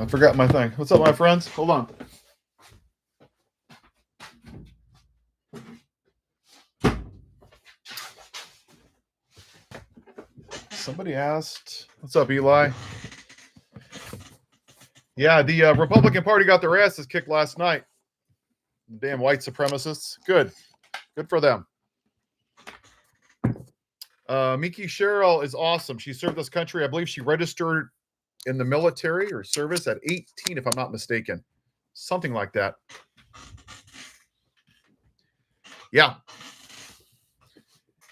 I forgot my thing. What's up, my friends? Hold on. Somebody asked, what's up, Eli? Yeah, the Republican Party got their asses kicked last night. Damn white supremacists. Good for them. Miki Sherrill is awesome. She served this country. I believe she registered in the military or service at 18, if I'm not mistaken. Something like that. Yeah.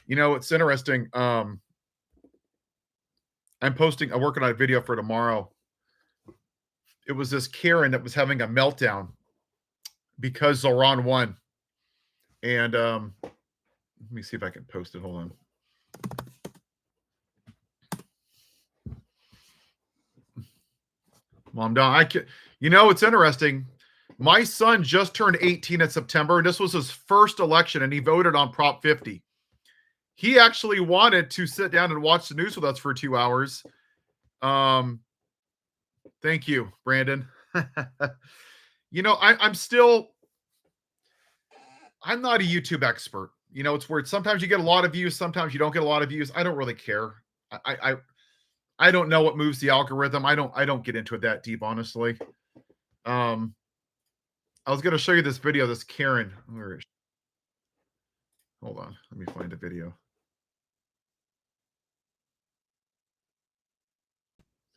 You know, it's interesting. I'm working on a video for tomorrow. It was this Karen that was having a meltdown because Zohran won. And let me see if I can post it. Hold on. Mamdani, you know, it's interesting. My son just turned 18 in September, and this was his first election, and he voted on Prop 50. He actually wanted to sit down and watch the news with us for 2 hours. Thank you, Brandon. You know, I'm not a YouTube expert. You know, it's weird. Sometimes you get a lot of views, sometimes you don't get a lot of views. I don't really care. I don't know what moves the algorithm. I don't get into it that deep, honestly. I was going to show you this video, this Karen. Where is she? Hold on. Let me find a video.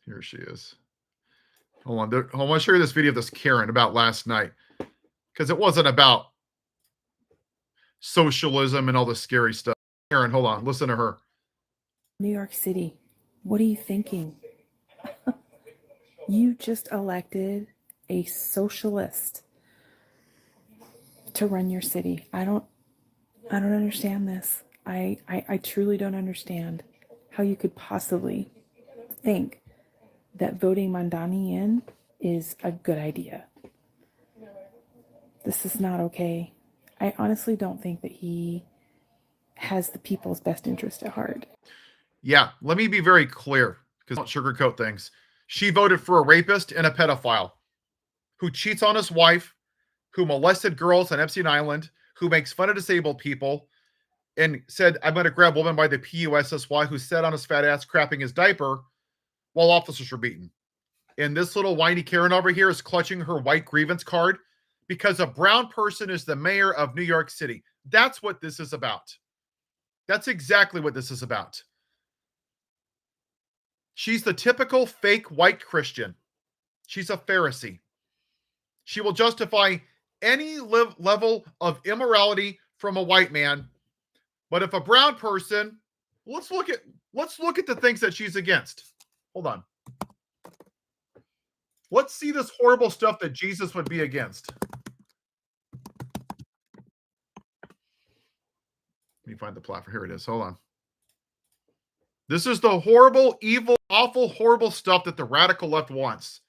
Here she is. Hold on. I want to show you this video of this Karen about last night, because it wasn't about socialism and all the scary stuff. Karen, hold on. Listen to her. New York City, what are you thinking? You just elected a socialist to run your city. I don't understand this. I truly don't understand how you could possibly think that voting Mamdani in is a good idea. This is not okay. I honestly don't think that he has the people's best interest at heart. Yeah, let me be very clear, because I don't sugarcoat things. She voted for a rapist and a pedophile who cheats on his wife, who molested girls on Epstein Island, who makes fun of disabled people, and said, I'm going to grab a woman by the PUSSY, who sat on his fat ass crapping his diaper while officers were beaten. And this little whiny Karen over here is clutching her white grievance card because a brown person is the mayor of New York City. That's what this is about. That's exactly what this is about. She's the typical fake white Christian. She's a Pharisee. She will justify any level of immorality from a white man. But if a brown person, let's look at the things that she's against. Hold on. Let's see this horrible stuff that Jesus would be against. Let me find the platform. Here it is. Hold on. This is the horrible, evil, awful, horrible stuff that the radical left wants.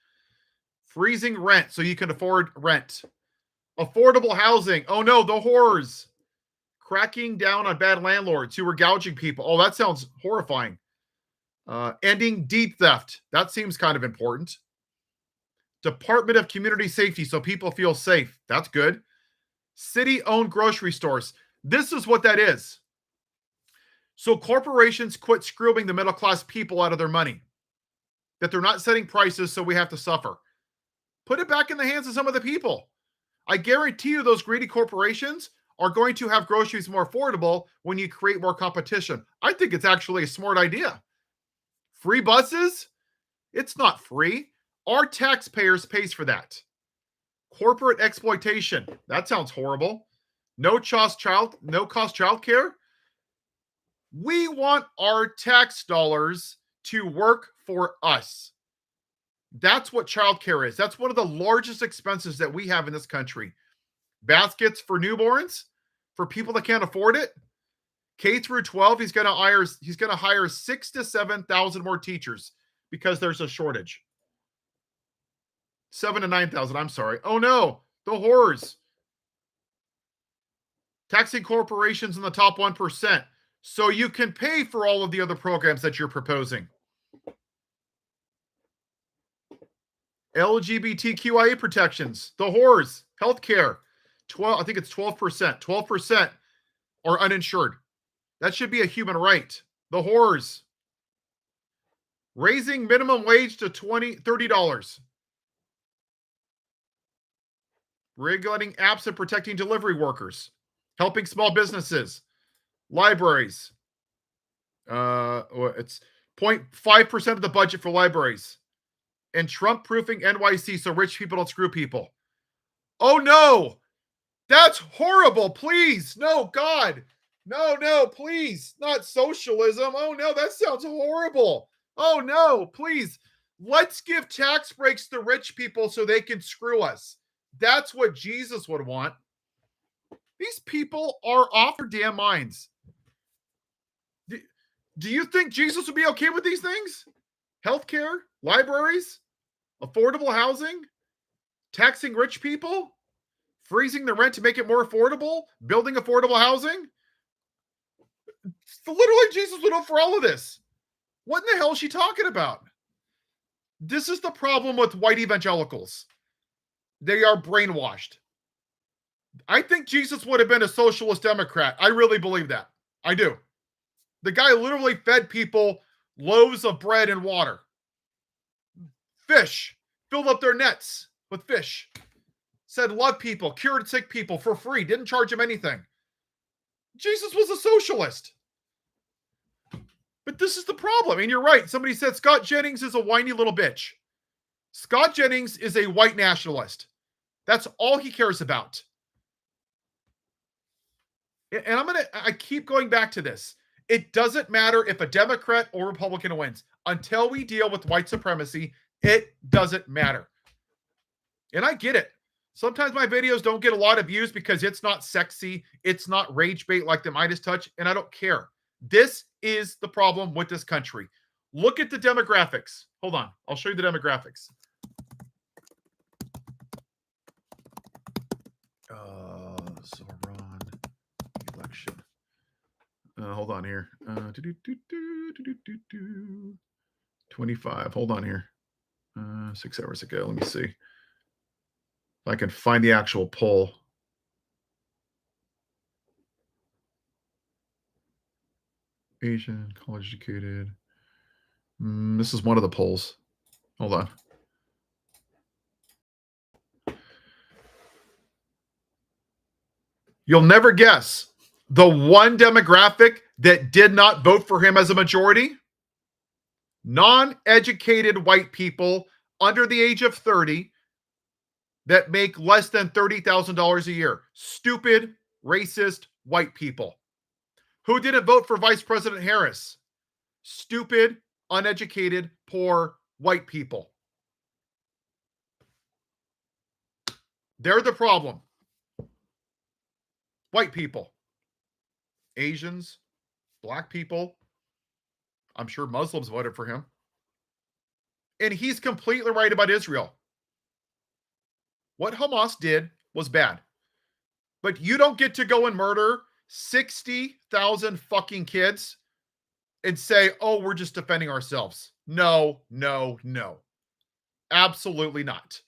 Freezing rent so you can afford rent. Affordable housing. Oh no, the horrors. Cracking down on bad landlords who were gouging people. Oh, that sounds horrifying. Ending deed theft. That seems kind of important. Department of Community Safety so people feel safe. That's good. City-owned grocery stores. This is what that is. So corporations quit screwing the middle-class people out of their money. That they're not setting prices, so we have to suffer. Put it back in the hands of some of the people. I guarantee you those greedy corporations are going to have groceries more affordable when you create more competition. I think it's actually a smart idea. Free buses? It's not free. Our taxpayers pays for that. Corporate exploitation. That sounds horrible. No cost childcare. We want our tax dollars to work for us. That's what childcare is. That's one of the largest expenses that we have in this country. Baskets for newborns, for people that can't afford it. K through 12, he's going to hire 6,000 to 7,000 more teachers because there's a shortage. 7,000 to 9,000. I'm sorry. Oh no, the horrors. Taxing corporations in the top 1%, so you can pay for all of the other programs that you're proposing. LGBTQIA protections, the whores, healthcare, 12, I think it's 12%. 12% are uninsured. That should be a human right. The whores. Raising minimum wage to $30. Regulating apps and protecting delivery workers. Helping small businesses. Libraries. It's 0.5% of the budget for libraries. And Trump-proofing NYC so rich people don't screw people. Oh, no. That's horrible. Please. No, God. No, please. Not socialism. Oh, no, that sounds horrible. Oh, no, please. Let's give tax breaks to rich people so they can screw us. That's what Jesus would want. These people are off their damn minds. Do you think Jesus would be okay with these things? Healthcare, libraries, affordable housing, taxing rich people, freezing the rent to make it more affordable, building affordable housing? Literally, Jesus would know for all of this. What in the hell is she talking about? This is the problem with white evangelicals. They are brainwashed. I think Jesus would have been a socialist Democrat. I really believe that. I do. The guy literally fed people loaves of bread and water. Fish. Filled up their nets with fish. Said love people, cured sick people for free. Didn't charge them anything. Jesus was a socialist. But this is the problem. And you're right. Somebody said Scott Jennings is a whiny little bitch. Scott Jennings is a white nationalist. That's all he cares about. And I keep going back to this. It doesn't matter if a Democrat or Republican wins. Until we deal with white supremacy, it doesn't matter. And I get it. Sometimes my videos don't get a lot of views because it's not sexy. It's not rage bait like the Midas touch. And I don't care. This is the problem with this country. Look at the demographics. Hold on. I'll show you the demographics. Zohran election. Hold on here. 25. Hold on here. 6 hours ago. Let me see if I can find the actual poll. Asian, college educated. This is one of the polls. Hold on. You'll never guess the one demographic that did not vote for him as a majority. Non-educated white people under the age of 30 that make less than $30,000 a year. Stupid, racist white people. Who didn't vote for Vice President Harris? Stupid, uneducated, poor white people. They're the problem. White people. Asians, black people. I'm sure Muslims voted for him. And he's completely right about Israel. What Hamas did was bad. But you don't get to go and murder 60,000 fucking kids and say, oh, we're just defending ourselves. No. Absolutely not.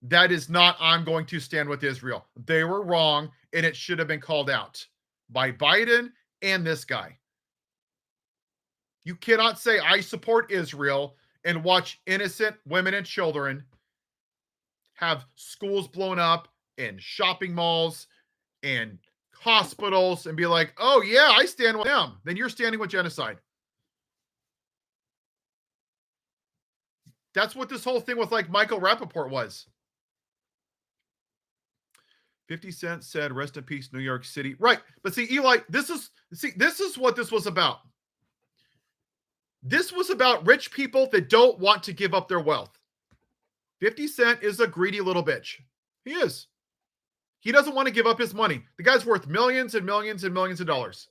That is not, I'm going to stand with Israel. They were wrong, and it should have been called out by Biden and this guy. You cannot say, I support Israel, and watch innocent women and children have schools blown up and shopping malls and hospitals and be like, oh, yeah, I stand with them. Then you're standing with genocide. That's what this whole thing with like Michael Rappaport was. 50 Cent said, rest in peace, New York City. Right. But see, Eli, this is what this was about. This was about rich people that don't want to give up their wealth. 50 Cent is a greedy little bitch. He is. He doesn't want to give up his money. The guy's worth millions and millions and millions of dollars.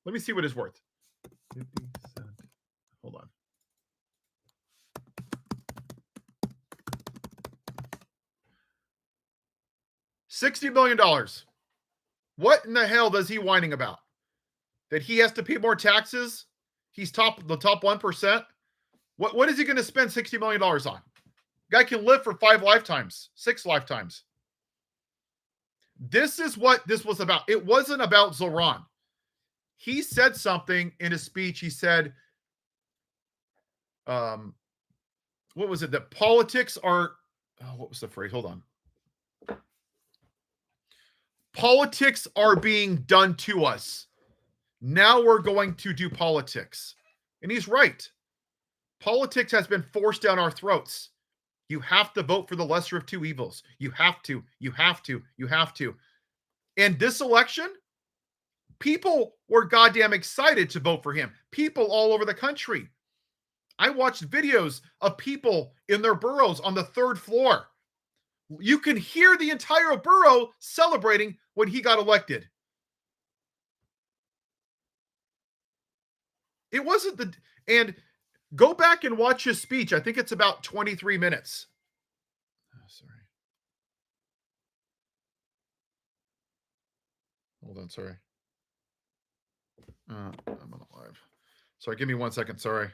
Let me see what it's worth. 50 Cent. Hold on. $60 million. What in the hell is he whining about? That he has to pay more taxes? He's the top 1%? What is he going to spend $60 million on? Guy can live for 5 lifetimes, 6 lifetimes. This is what this was about. It wasn't about Zohran. He said something in his speech. He said, what was it? That politics are, what was the phrase? Hold on. Politics are being done to us. Now we're going to do politics. And he's right. Politics has been forced down our throats. You have to vote for the lesser of two evils. You have to. And this election, people were goddamn excited to vote for him. People all over the country. I watched videos of people in their burrows on the 3rd floor. You can hear the entire borough celebrating when he got elected. It wasn't the, and go back and watch his speech. I think it's about 23 minutes. Oh, sorry. Hold on, sorry. I'm on the live. Sorry, give me 1 second, sorry.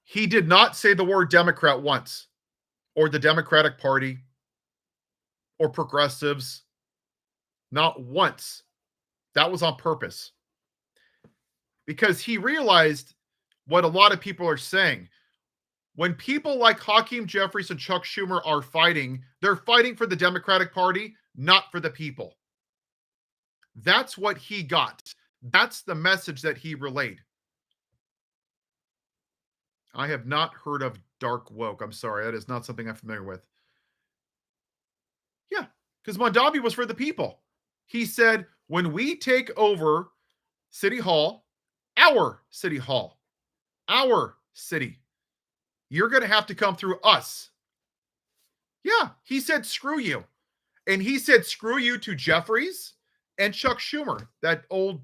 He did not say the word Democrat once, or the Democratic Party, or progressives. Not once. That was on purpose. Because he realized what a lot of people are saying. When people like Hakeem Jeffries and Chuck Schumer are fighting, they're fighting for the Democratic Party, not for the people. That's what he got. That's the message that he relayed. I have not heard of dark woke. I'm sorry. That is not something I'm familiar with. Yeah, because Mamdani was for the people. He said, when we take over City Hall, our City Hall, our city, you're going to have to come through us. Yeah, he said, screw you. And he said, screw you to Jeffries and Chuck Schumer, that old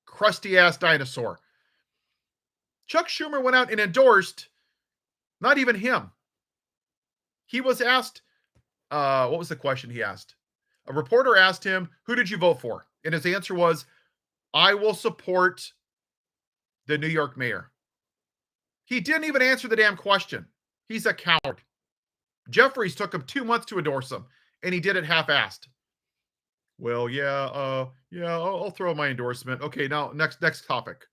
crusty ass dinosaur. Chuck Schumer went out and endorsed, not even him. He was asked, what was the question he asked? A reporter asked him, who did you vote for? And his answer was, I will support the New York mayor. He didn't even answer the damn question. He's a coward. Jeffries took him 2 months to endorse him, and he did it half-assed. Well, I'll throw my endorsement. Okay, now next topic.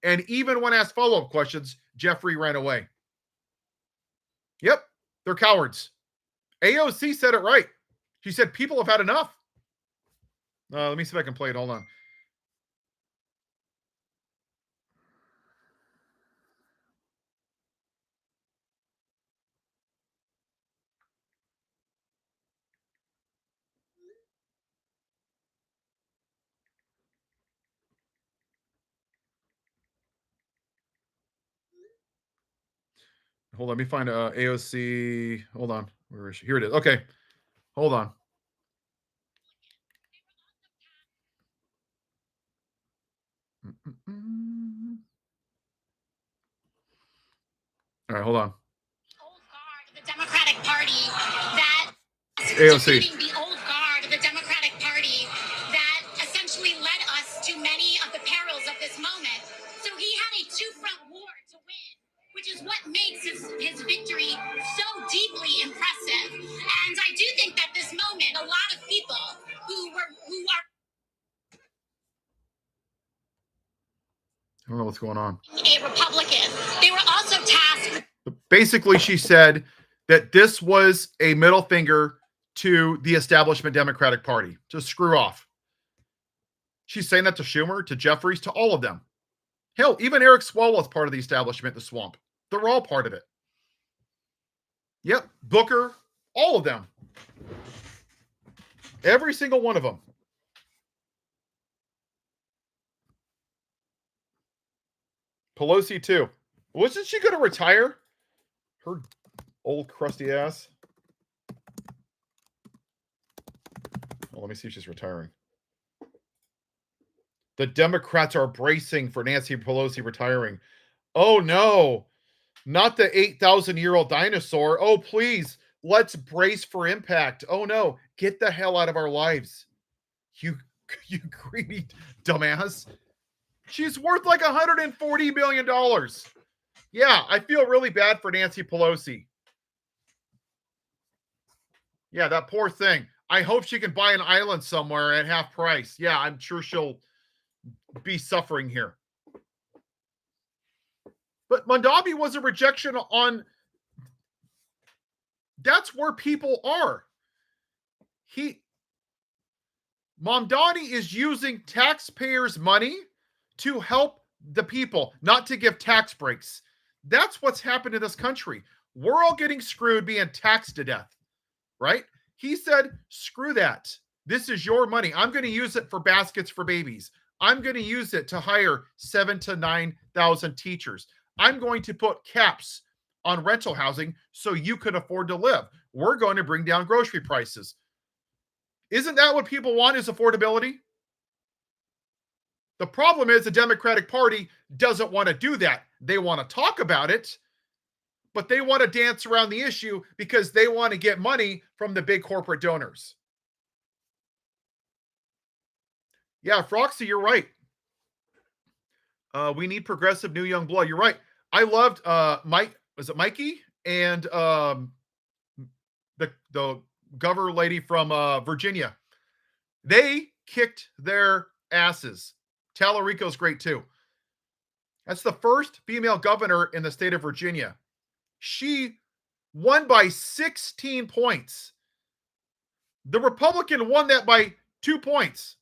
And even when asked follow-up questions, Jeffrey ran away. Yep, they're cowards. AOC said it right. She said people have had enough. Let me see if I can play it. Hold on. Hold on, let me find AOC. Hold on. Where is she? Here it is. Okay. Hold on. All right, hold on. Old guard of the Democratic Party that AOC. The old guard of the Democratic Party that essentially led us to many of the perils of this moment. So he had a two-front war to win, which is what makes his victory so deeply impressive. And I do think that this moment, a lot of people who are I don't know what's going on. A Republican, they were also tasked. Basically, she said that this was a middle finger to the establishment Democratic Party to screw off. She's saying that to Schumer, to Jeffries, to all of them. Hell, even Eric Swalwell is part of the establishment, the swamp. They're all part of it. Yep, Booker, all of them. Every single one of them. Pelosi, too. Wasn't she going to retire? Her old crusty ass. Well, let me see if she's retiring. The Democrats are bracing for Nancy Pelosi retiring. Oh, no. Not the 8,000-year-old dinosaur. Oh, please, let's brace for impact. Oh, no, get the hell out of our lives. You greedy dumbass. She's worth like $140 million. Yeah, I feel really bad for Nancy Pelosi. Yeah, that poor thing. I hope she can buy an island somewhere at half price. Yeah, I'm sure she'll be suffering here. But Mamdani was a rejection on... That's where people are. Mamdani is using taxpayers' money to help the people, not to give tax breaks. That's what's happened in this country. We're all getting screwed being taxed to death, right? He said, screw that. This is your money. I'm going to use it for baskets for babies. I'm going to use it to hire 7,000 to 9,000 teachers. I'm going to put caps on rental housing so you can afford to live. We're going to bring down grocery prices. Isn't that what people want, is affordability? The problem is the Democratic Party doesn't want to do that. They want to talk about it, but they want to dance around the issue because they want to get money from the big corporate donors. Yeah, Froxy, you're right. We need progressive new young blood. You're right. I loved Mike. Was it Mikey? And the governor lady from Virginia. They kicked their asses. Tallarico's great too. That's the first female governor in the state of Virginia. She won by 16 points. The Republican won that by 2 points.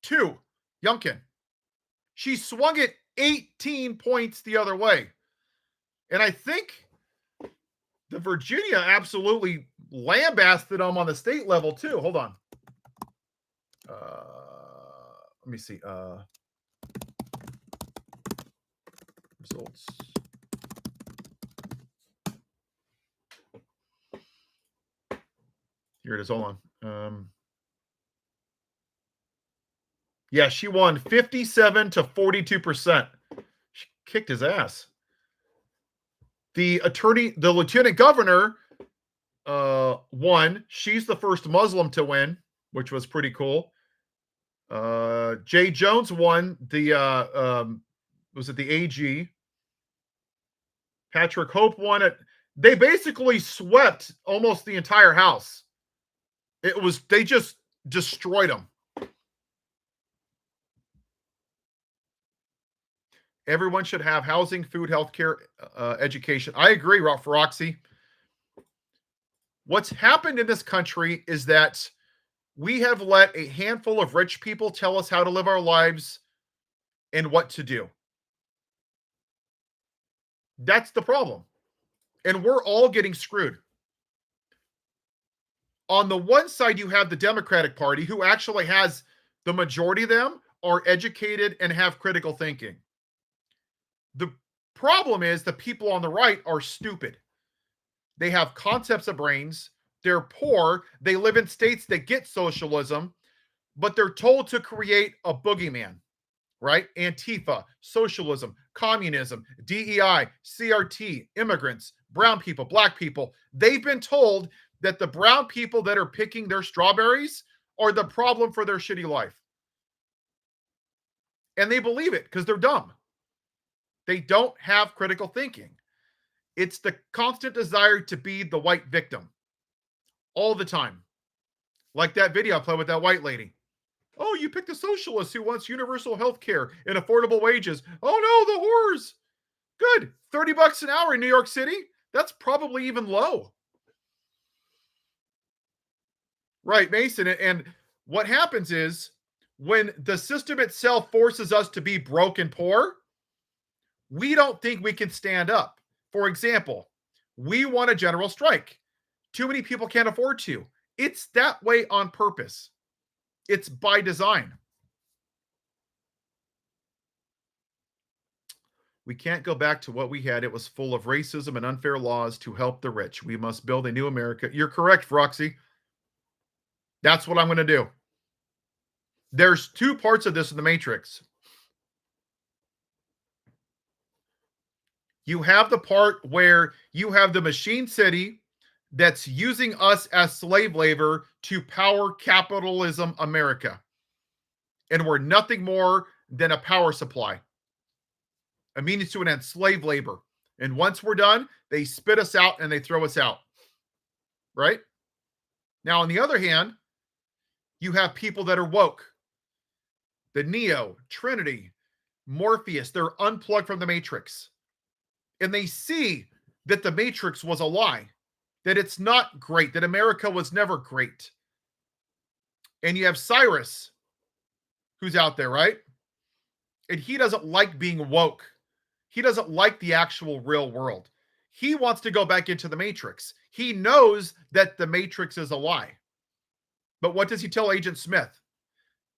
2. Youngkin. She swung it 18 points the other way. And I think the Virginia absolutely lambasted them on the state level too. Hold on. Let me see. Results. Here it is. Hold on. Yeah, she won 57 to 42%. She kicked his ass. The lieutenant governor won. She's the first Muslim to win, which was pretty cool. Jay Jones won the was it the AG? Patrick Hope won it. They basically swept almost the entire house. They just destroyed them. Everyone should have housing, food, healthcare, education. I agree, Roxy. What's happened in this country is that we have let a handful of rich people tell us how to live our lives and what to do. That's the problem. And we're all getting screwed. On the one side, you have the Democratic Party, who actually has the majority of them are educated and have critical thinking. The problem is the people on the right are stupid. They have concepts of brains. They're poor. They live in states that get socialism, but they're told to create a boogeyman, right? Antifa, socialism, communism, DEI, CRT, immigrants, brown people, black people. They've been told that the brown people that are picking their strawberries are the problem for their shitty life. And they believe it because they're dumb. They don't have critical thinking. It's the constant desire to be the white victim all the time. Like that video I played with that white lady. Oh, you picked a socialist who wants universal health care and affordable wages. Oh no, the horrors. Good. $30 an hour in New York City. That's probably even low. Right, Mason. And what happens is when the system itself forces us to be broke and poor, we don't think we can stand up. For example, we want a general strike. Too many people can't afford to. It's that way on purpose. It's by design. We can't go back to what we had. It was full of racism and unfair laws to help the rich. We must build a new America. You're correct, Roxy. That's what I'm going to do. There's two parts of this in the Matrix. You have the part where you have the machine city that's using us as slave labor to power capitalism America. And we're nothing more than a power supply, a means to an end, slave labor. And once we're done, they spit us out and they throw us out. Right? Now, on the other hand, you have people that are woke. The Neo, Trinity, Morpheus, they're unplugged from the Matrix. And they see that the Matrix was a lie, that it's not great, that America was never great. And you have Cyrus, who's out there, right? And he doesn't like being woke. He doesn't like the actual real world. He wants to go back into the Matrix. He knows that the Matrix is a lie. But what does he tell Agent Smith?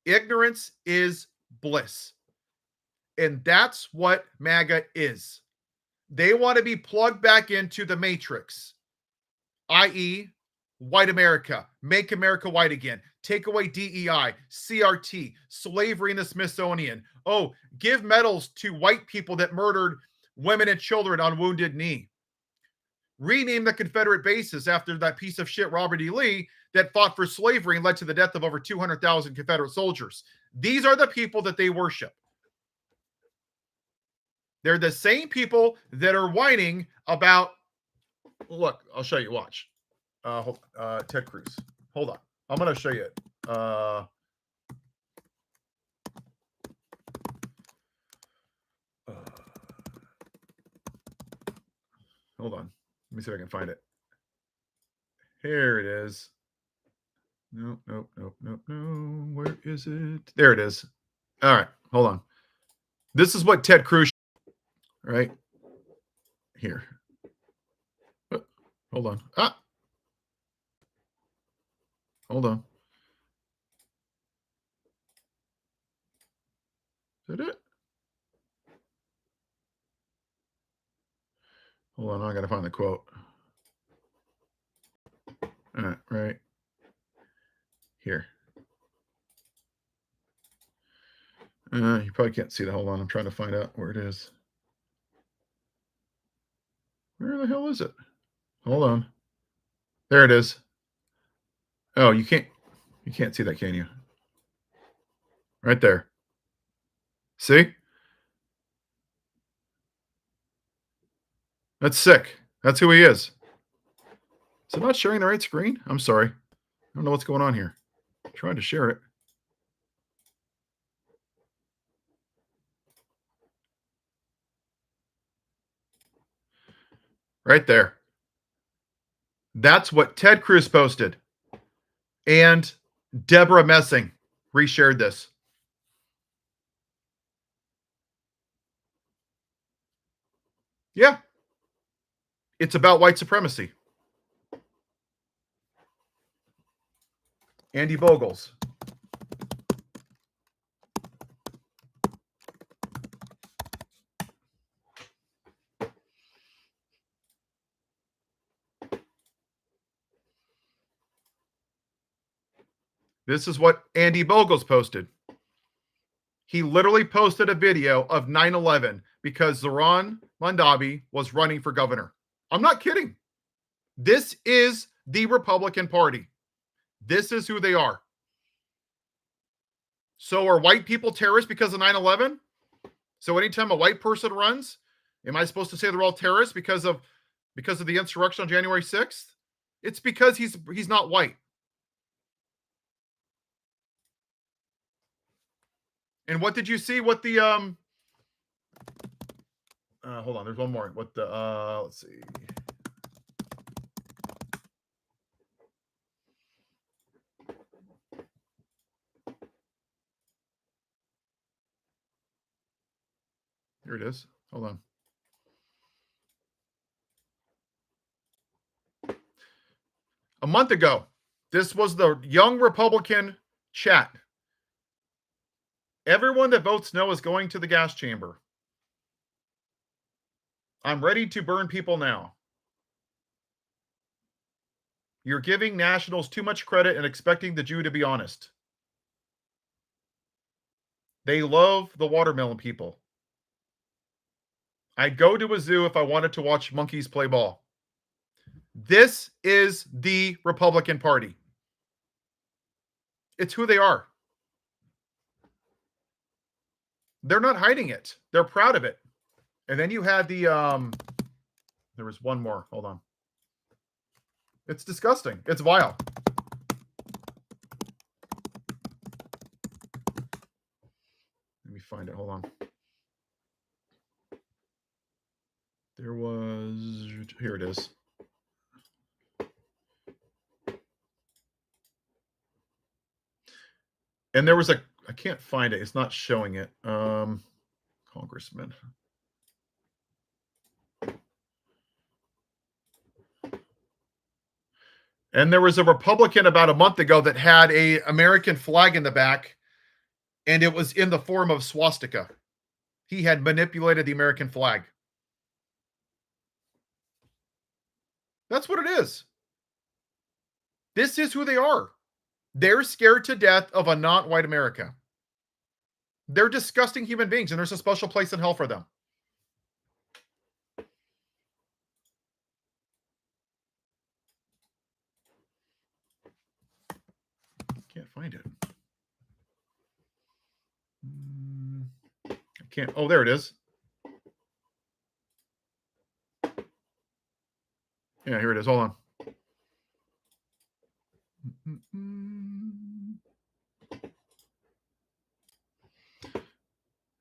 Ignorance is bliss. And that's what MAGA is. They want to be plugged back into the Matrix, i.e., white America, make America white again, take away DEI, CRT, slavery in the Smithsonian. Oh, give medals to white people that murdered women and children on Wounded Knee. Rename the Confederate bases after that piece of shit Robert E. Lee that fought for slavery and led to the death of over 200,000 Confederate soldiers. These are the people that they worship. They're the same people that are whining about, look, I'll show you, watch. Ted Cruz. Hold on. I'm going to show you it. Hold on. Let me see if I can find it. Here it is. Nope. Where is it? There it is. All right. Hold on. This is what Ted Cruz, right? Here. Hold on. Hold on. Is that it? Hold on. I got to find the quote. All right. Right here. You probably can't see that. Hold on. I'm trying to find out where it is. Where the hell is it? Hold on. There it is. Oh, you can't see that, can you? Right there. See? That's sick. That's who he is. Is it not sharing the right screen? I'm sorry. I don't know what's going on here. I'm trying to share it. Right there. That's what Ted Cruz posted. And Deborah Messing reshared this. Yeah. It's about white supremacy. Andy Bogles. This is what Andy Bogles posted. He literally posted a video of 9/11 because Zohran Mamdani was running for governor. I'm not kidding. This is the Republican Party. This is who they are. So are white people terrorists because of 9/11? So anytime a white person runs, am I supposed to say they're all terrorists because of the insurrection on January 6th? It's because he's not white. And what did you see? What the hold on, there's one more. What the let's see. Here it is. Hold on. A month ago, this was the young Republican chat. Everyone that votes no is going to the gas chamber. I'm ready to burn people now. You're giving nationals too much credit and expecting the Jew to be honest. They love the watermelon people. I'd go to a zoo if I wanted to watch monkeys play ball. This is the Republican Party. It's who they are. They're not hiding it. They're proud of it. And then you had the there was one more. Hold on. It's disgusting. It's vile. Let me find it. Hold on. There was, here it is. And there was a, I can't find it. It's not showing it. Congressman. And there was a Republican about a month ago that had a American flag in the back, and it was in the form of swastika. He had manipulated the American flag. That's what it is. This is who they are. They're scared to death of a not-white America. They're disgusting human beings, and there's a special place in hell for them. Can't find it. I can't. Oh, there it is. Yeah, here it is. Hold on.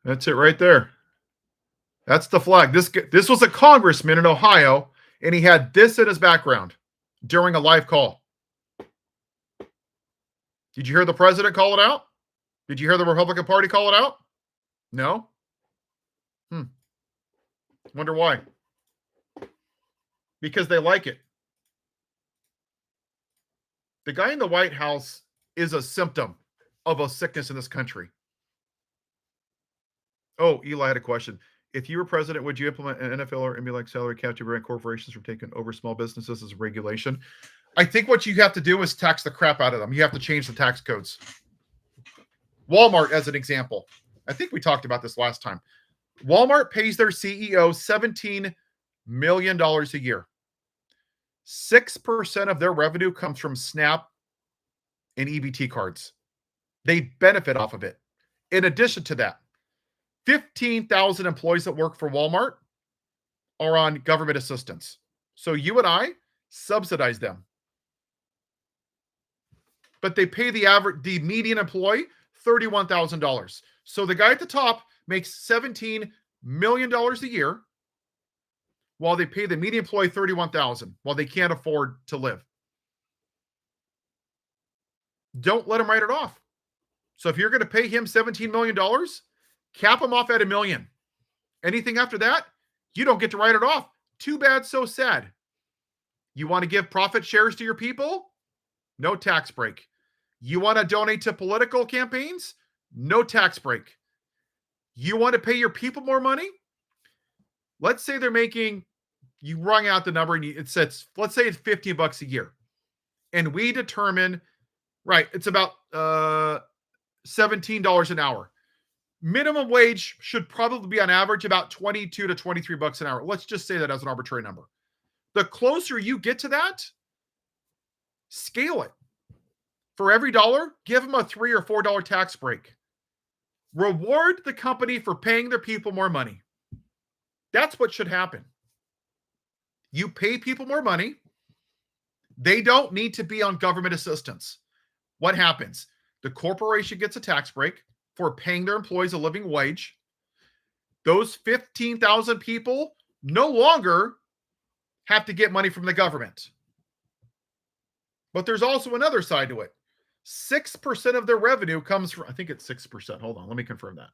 That's it right there. That's the flag. This was a congressman in Ohio, and he had this in his background during a live call. Did you hear the president call it out? Did you hear the Republican Party call it out? No? Wonder why. Because they like it. The guy in the White House is a symptom of a sickness in this country. Oh, Eli had a question. If you were president, would you implement an NFL or NBA-like salary cap to prevent corporations from taking over small businesses as a regulation? I think what you have to do is tax the crap out of them. You have to change the tax codes. Walmart, as an example. I think we talked about this last time. Walmart pays their CEO $17 million a year. 6% of their revenue comes from SNAP and EBT cards. They benefit off of it. In addition to that, 15,000 employees that work for Walmart are on government assistance. So you and I subsidize them. But they pay the median employee $31,000. So the guy at the top makes $17 million a year, while they pay the median employee $31,000, while they can't afford to live. Don't let him write it off. So if you're going to pay him $17 million, cap him off at $1 million. Anything after that, you don't get to write it off. Too bad, so sad. You want to give profit shares to your people? No tax break. You want to donate to political campaigns? No tax break. You want to pay your people more money? Let's say they're making, you rung out the number and it says, let's say it's $50 a year. And we determine, right, it's about $17 an hour. Minimum wage should probably be on average about $22 to $23 an hour. Let's just say that as an arbitrary number. The closer you get to that, scale it. For every dollar, give them a $3 or $4 tax break. Reward the company for paying their people more money. That's what should happen. You pay people more money. They don't need to be on government assistance. What happens? The corporation gets a tax break for paying their employees a living wage. Those 15,000 people no longer have to get money from the government. But there's also another side to it. 6% of their revenue comes from, I think it's 6%. Hold on, let me confirm that.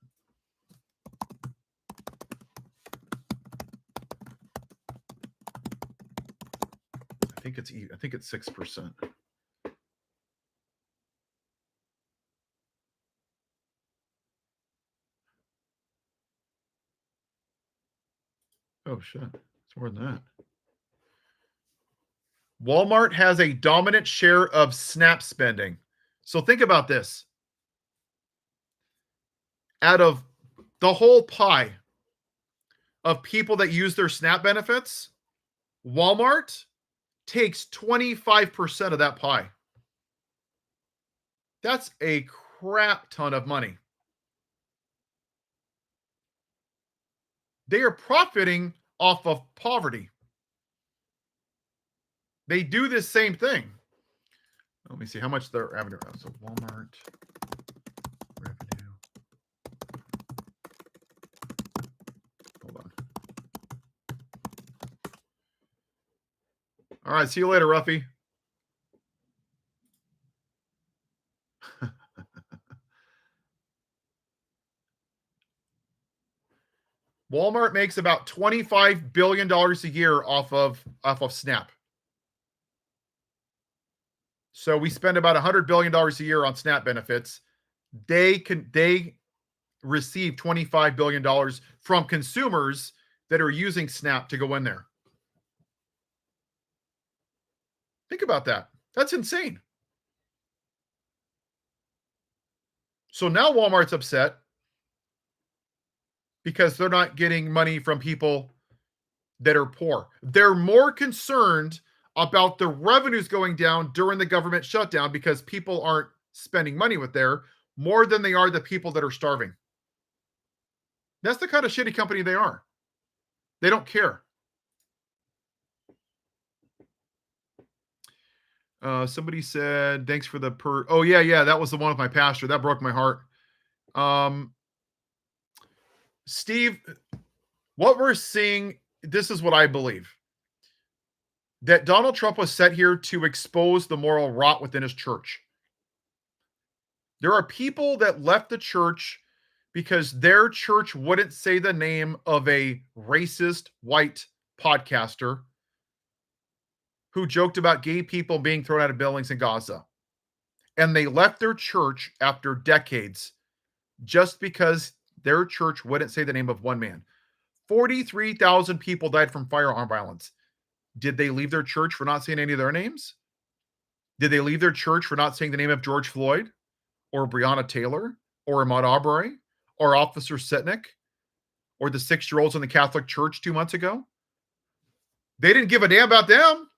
I think it's 6%. Oh shit, it's more than that. Walmart has a dominant share of SNAP spending. So think about this. Out of the whole pie, of people that use their SNAP benefits, Walmart takes 25% of that pie. That's a crap ton of money. They are profiting off of poverty. They do this same thing. Let me see how much their revenue is. So Walmart revenue. Hold on. All right, see you later, Ruffy. Walmart makes about $25 billion a year off of SNAP. So we spend about $100 billion a year on SNAP benefits. They receive $25 billion from consumers that are using SNAP to go in there. Think about that. That's insane. So now Walmart's upset because they're not getting money from people that are poor. They're more concerned about the revenues going down during the government shutdown because people aren't spending money with there more than they are the people that are starving. That's the kind of shitty company they are. They don't care. Somebody said, thanks for the oh, yeah. That was the one with my pastor. That broke my heart. Steve, what we're seeing, this is what I believe. That Donald Trump was set here to expose the moral rot within his church. There are people that left the church because their church wouldn't say the name of a racist white podcaster who joked about gay people being thrown out of buildings in Gaza. And they left their church after decades just because their church wouldn't say the name of one man. 43,000 people died from firearm violence. Did they leave their church for not saying any of their names? Did they leave their church for not saying the name of George Floyd or Breonna Taylor or Ahmaud Arbery or Officer Sitnik or the 6-year-olds in the Catholic Church 2 months ago? They didn't give a damn about them.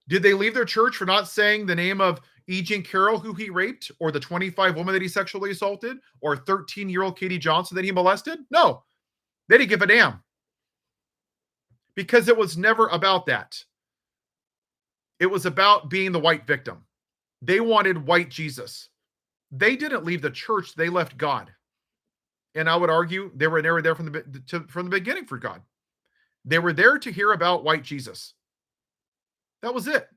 Did they leave their church for not saying the name of E. Jean Carroll, who he raped, or the 25 women that he sexually assaulted, or 13-year-old Katie Johnson that he molested? No, they didn't give a damn. Because it was never about that. It was about being the white victim. They wanted white Jesus. They didn't leave the church. They left God. And I would argue they were there from the beginning for God. They were there to hear about white Jesus. That was it.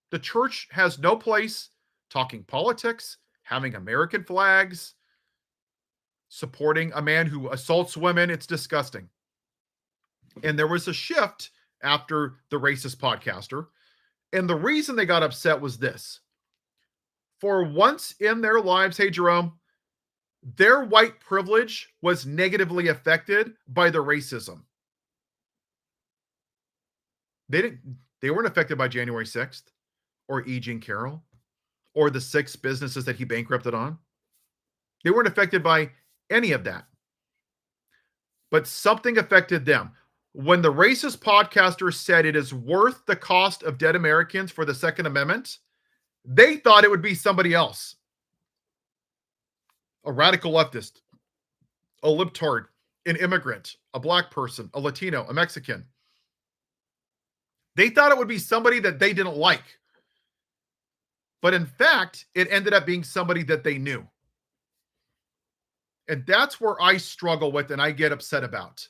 The church has no place talking politics, having American flags, supporting a man who assaults women. It's disgusting. And there was a shift after the racist podcaster. And the reason they got upset was this. For once in their lives, hey, Jerome, their white privilege was negatively affected by the racism. They weren't affected by January 6th or E. Jean Carroll or the 6 businesses that he bankrupted on. They weren't affected by any of that. But something affected them. When the racist podcaster said it is worth the cost of dead Americans for the Second Amendment, they thought it would be somebody else. A radical leftist, a libtard, an immigrant, a black person, a Latino, a Mexican. They thought it would be somebody that they didn't like. But in fact, it ended up being somebody that they knew. And that's where I struggle with and I get upset about.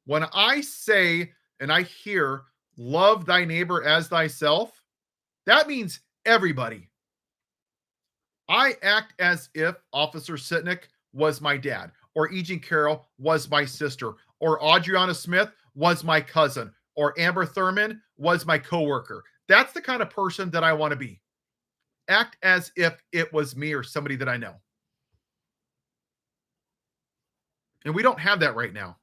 When I say and I hear, love thy neighbor as thyself, that means everybody. I act as if Officer Sitnik was my dad, or E. Jean Carroll was my sister, or Audriana Smith was my cousin, or Amber Thurman was my coworker. That's the kind of person that I want to be. Act as if it was me or somebody that I know. And we don't have that right now.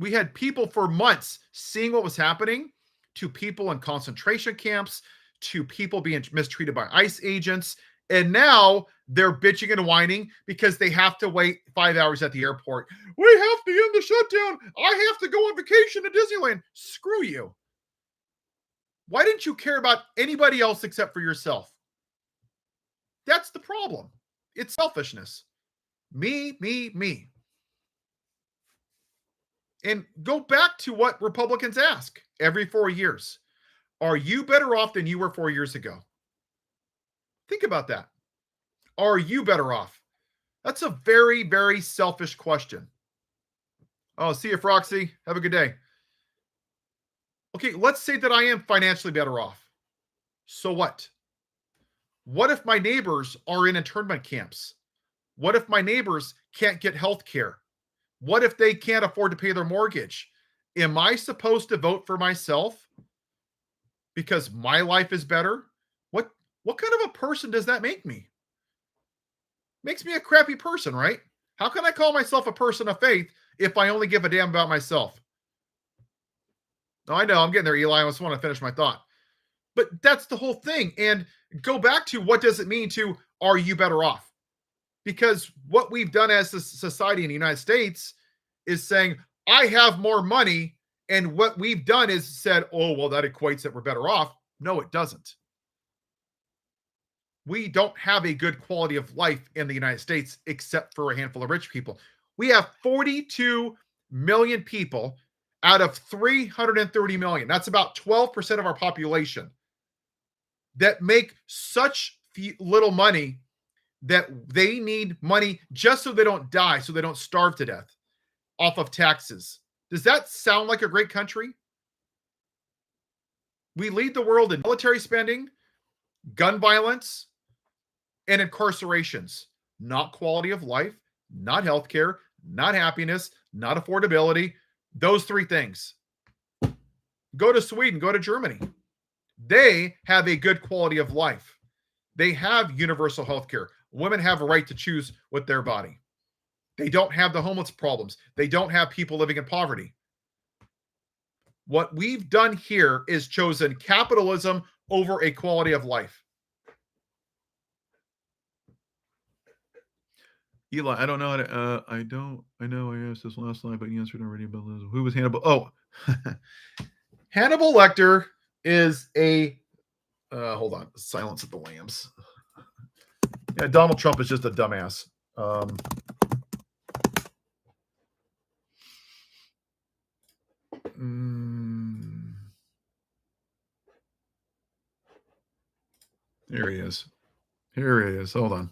We had people for months seeing what was happening to people in concentration camps, to people being mistreated by ICE agents, And now they're bitching and whining because they have to wait 5 hours at the airport. We have to end the shutdown. I have to go on vacation to Disneyland. Screw you. Why didn't you care about anybody else except for yourself? That's the problem. It's selfishness. Me, me, me. And go back to what Republicans ask every 4 years. Are you better off than you were 4 years ago? Think about that. Are you better off? That's a very, very selfish question. Oh, see you, Froxy. Have a good day. Okay, let's say that I am financially better off. So what? What if my neighbors are in internment camps? What if my neighbors can't get health care? What if they can't afford to pay their mortgage? Am I supposed to vote for myself because my life is better? What kind of a person does that make me? Makes me a crappy person, right? How can I call myself a person of faith if I only give a damn about myself? No, I know I'm getting there, Eli. I just want to finish my thought. But that's the whole thing. And go back to what does it mean to are you better off? Because what we've done as a society in the United States is saying, I have more money. And what we've done is said, oh, well, that equates that we're better off. No, it doesn't. We don't have a good quality of life in the United States, except for a handful of rich people. We have 42 million people out of 330 million. That's about 12% of our population that make such little money that they need money just so they don't die, so they don't starve to death off of taxes. Does that sound like a great country? We lead the world in military spending, gun violence, and incarcerations. Not quality of life, not healthcare, not happiness, not affordability. Those three things. Go to Sweden, go to Germany. They have a good quality of life. They have universal healthcare. Women have a right to choose with their body. They don't have the homeless problems. They don't have people living in poverty. What we've done here is chosen capitalism over a quality of life. Eli, I don't know how to, I know I asked this last night, but you answered already about this. Who was Hannibal? Oh, Hannibal Lecter is a, hold on, Silence of the Lambs. Yeah, Donald Trump is just a dumbass. Here he is. Here he is. Hold on.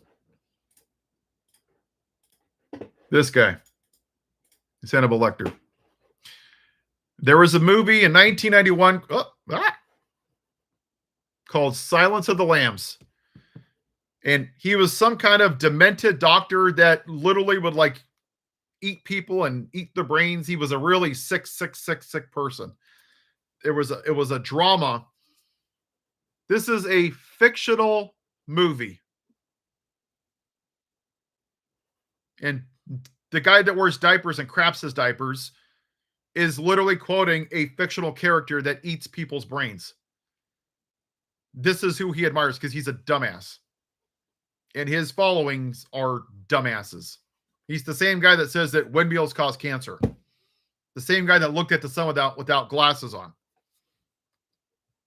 This guy. It's Hannibal Lecter. There was a movie in 1991 called Silence of the Lambs. And he was some kind of demented doctor that literally would like eat people and eat their brains. He was a really sick person. It was a drama. This is a fictional movie. And the guy that wears diapers and craps his diapers is literally quoting a fictional character that eats people's brains. This is who he admires because he's a dumbass. And his followings are dumbasses. He's the same guy that says that windmills cause cancer. The same guy that looked at the sun without glasses on.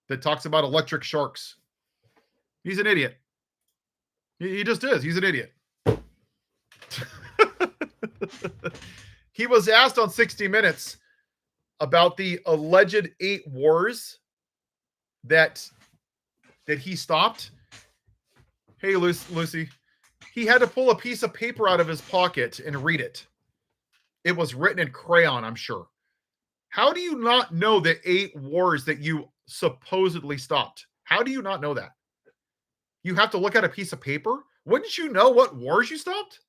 That talks about electric sharks. He's an idiot. He just is. He's an idiot. He was asked on 60 Minutes about the alleged 8 wars that he stopped. Hey, Lucy. He had to pull a piece of paper out of his pocket and read it. It was written in crayon, I'm sure. How do you not know the 8 wars that you supposedly stopped? How do you not know that? You have to look at a piece of paper? Wouldn't you know what wars you stopped?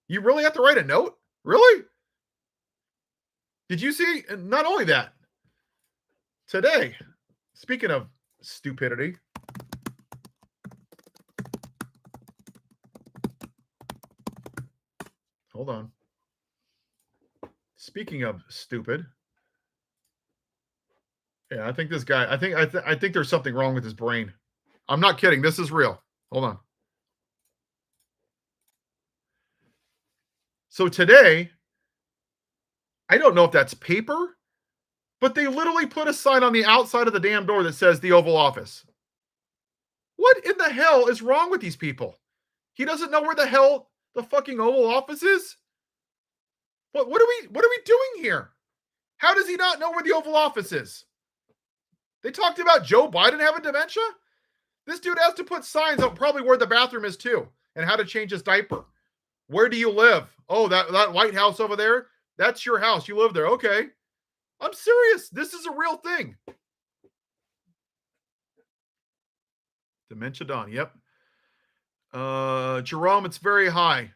You really have to write a note? Really? Did you see? And not only that, today, speaking of stupidity, hold on. Speaking of stupid, yeah, I think this guy. I think there's something wrong with his brain. I'm not kidding. This is real. Hold on. So today, I don't know if that's paper, but they literally put a sign on the outside of the damn door that says the Oval Office. What in the hell is wrong with these people? He doesn't know where the hell the fucking Oval Office is? What are we doing here? How does he not know where the Oval Office is? They talked about Joe Biden having dementia? This dude has to put signs on probably where the bathroom is too and how to change his diaper. Where do you live? Oh, that White House over there? That's your house. You live there. Okay. I'm serious. This is a real thing. Dementia Dawn. Yep. Jerome, it's very high.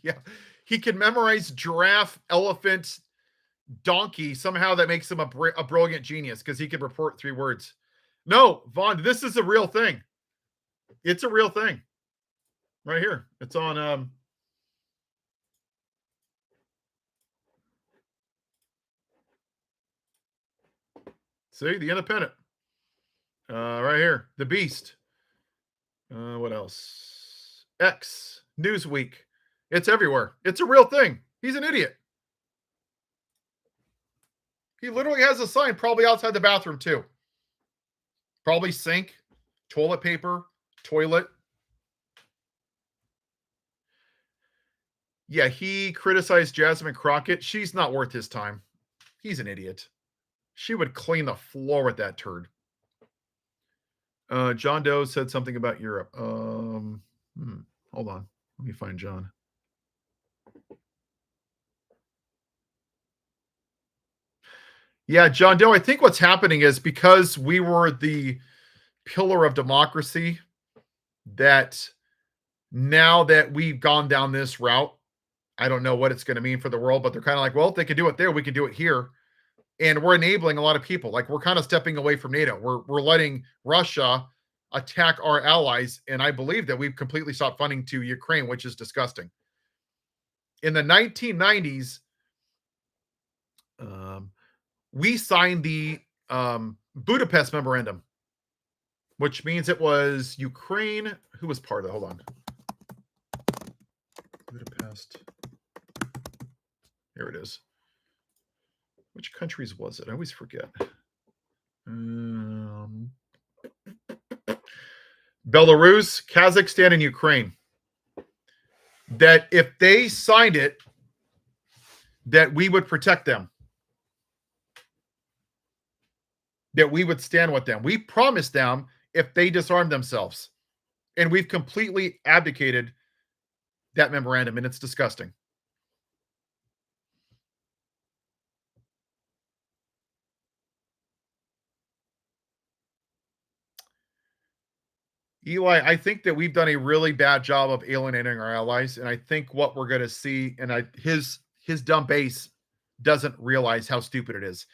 Yeah. He can memorize giraffe, elephant, donkey. Somehow that makes him a brilliant genius because he can report 3 words. No, Vaughn, this is a real thing. It's a real thing. Right here. It's on see, The Independent. Right here. The Beast. What else? X. Newsweek. It's everywhere. It's a real thing. He's an idiot. He literally has a sign probably outside the bathroom too. Probably sink, toilet paper, toilet. Yeah, he criticized Jasmine Crockett. She's not worth his time. He's an idiot. She would clean the floor with that turd. John Doe said something about Europe. Hold on. Let me find John. Yeah, John Doe, I think what's happening is because we were the pillar of democracy, that now that we've gone down this route, I don't know what it's going to mean for the world, but they're kind of like, well, if they can do it there, we can do it here. And we're enabling a lot of people. Like, we're kind of stepping away from NATO. We're letting Russia attack our allies. And I believe that we've completely stopped funding to Ukraine, which is disgusting. In the 1990s, we signed the Budapest Memorandum, which means it was Ukraine. Who was part of it? Hold on. Budapest. Here it is. Which countries was it? I always forget. Belarus, Kazakhstan, and Ukraine. That if they signed it, that we would protect them. That we would stand with them. We promised them if they disarm themselves. And we've completely abdicated that memorandum, and it's disgusting. Eli, I think that we've done a really bad job of alienating our allies, and I think what we're going to see, and his dumb base doesn't realize how stupid it is.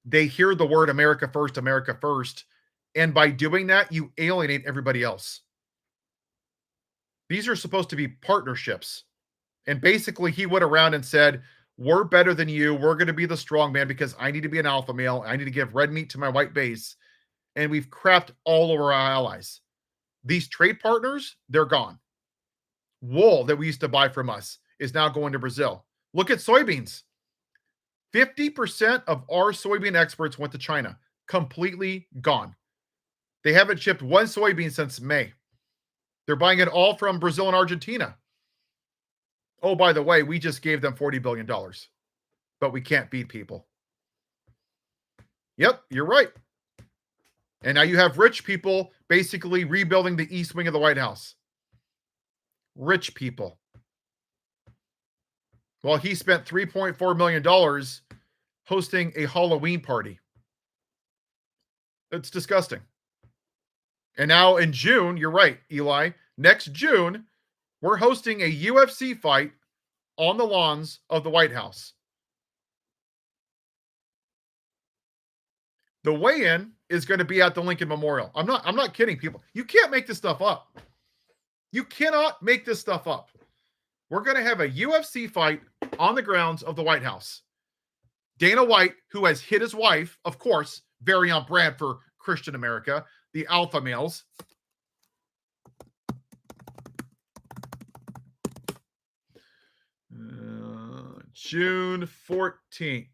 They hear the word America first, and by doing that, you alienate everybody else. These are supposed to be partnerships, and basically he went around and said, we're better than you. We're going to be the strong man because I need to be an alpha male. I need to give red meat to my white base, and we've crapped all over our allies. These trade partners, they're gone. Wool that we used to buy from us is now going to Brazil. Look at soybeans. 50% of our soybean exports went to China. Completely gone. They haven't shipped one soybean since May. They're buying it all from Brazil and Argentina. Oh, by the way, we just gave them $40 billion. But we can't beat people. Yep, you're right. And now you have rich people basically rebuilding the east wing of the White House. Rich people. Well, he spent $3.4 million hosting a Halloween party. It's disgusting. And now in June, you're right, Eli, next June, we're hosting a UFC fight on the lawns of the White House. The weigh-in is going to be at the Lincoln Memorial. I'm not kidding, people. You can't make this stuff up. You cannot make this stuff up. We're going to have a UFC fight on the grounds of the White House. Dana White, who has hit his wife, of course, very on brand for Christian America, the alpha males. June 14th.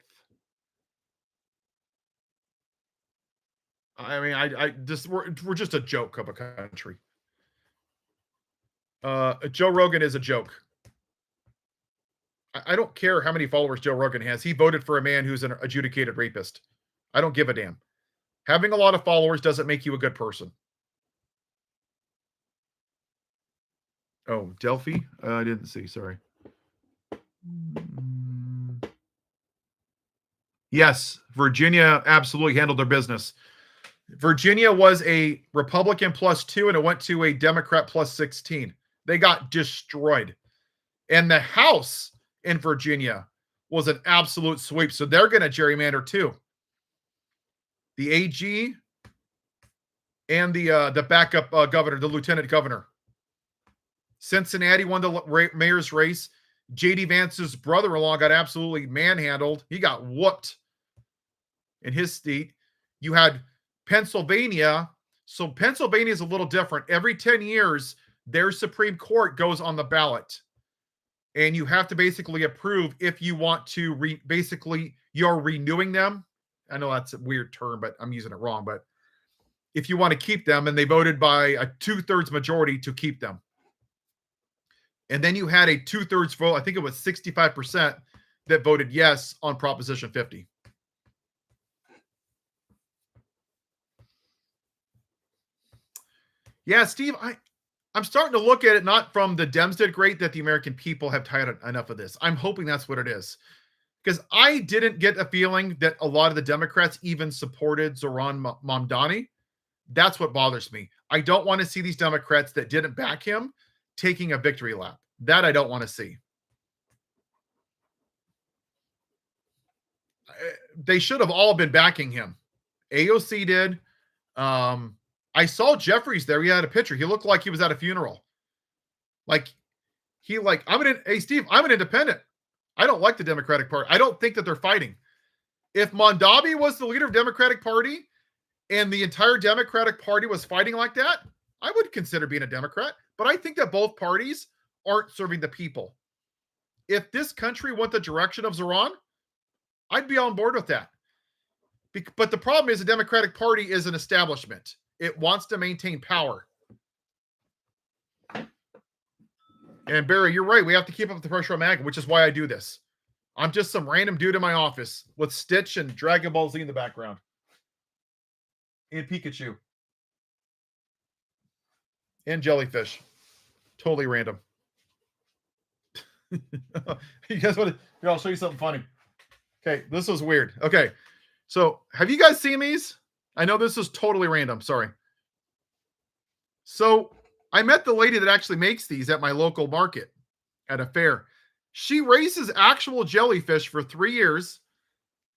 I mean, I just we're just a joke of a country. Joe Rogan is a joke. I don't care how many followers Joe Rogan has. He voted for a man who's an adjudicated rapist. I don't give a damn. Having a lot of followers doesn't make you a good person. Oh, Delphi? I didn't see. Sorry. Yes, Virginia absolutely handled their business. Virginia was a Republican +2, and it went to a Democrat +16. They got destroyed. And the House in Virginia was an absolute sweep. So they're going to gerrymander too. The AG and the backup governor, the lieutenant governor. Cincinnati won the mayor's race. J.D. Vance's brother-in-law got absolutely manhandled. He got whooped in his state. You had Pennsylvania. So Pennsylvania is a little different. Every 10 years, their Supreme Court goes on the ballot. And you have to basically approve if you want to you're renewing them. I know that's a weird term, but I'm using it wrong. But if you want to keep them, and they voted by a 2/3 majority to keep them. And then you had a 2/3 vote. I think it was 65% that voted yes on Proposition 50. Yeah, Steve, I'm starting to look at it not from the Dems did great, that the American people have tired enough of this. I'm hoping that's what it is. Because I didn't get a feeling that a lot of the Democrats even supported Zohran Mamdani. That's what bothers me. I don't want to see these Democrats that didn't back him taking a victory lap. That I don't want to see. They should have all been backing him. AOC did. I saw Jeffries there. He had a picture. He looked like he was at a funeral. Hey, Steve, I'm an independent. I don't like the Democratic Party. I don't think that they're fighting. If Mondavi was the leader of Democratic Party and the entire Democratic Party was fighting like that, I would consider being a Democrat. But I think that both parties aren't serving the people. If this country went the direction of Zohran, I'd be on board with that. But the problem is the Democratic Party is an establishment. It wants to maintain power. And Barry, you're right. We have to keep up the pressure on MAGA, which is why I do this. I'm just some random dude in my office with Stitch and Dragon Ball Z in the background. And Pikachu. And Jellyfish. Totally random. You guys want to? Here, I'll show you something funny. Okay, this was weird. Okay, so have you guys seen these? I know this is totally random. Sorry. So I met the lady that actually makes these at my local market at a fair. She raises actual jellyfish for 3 years,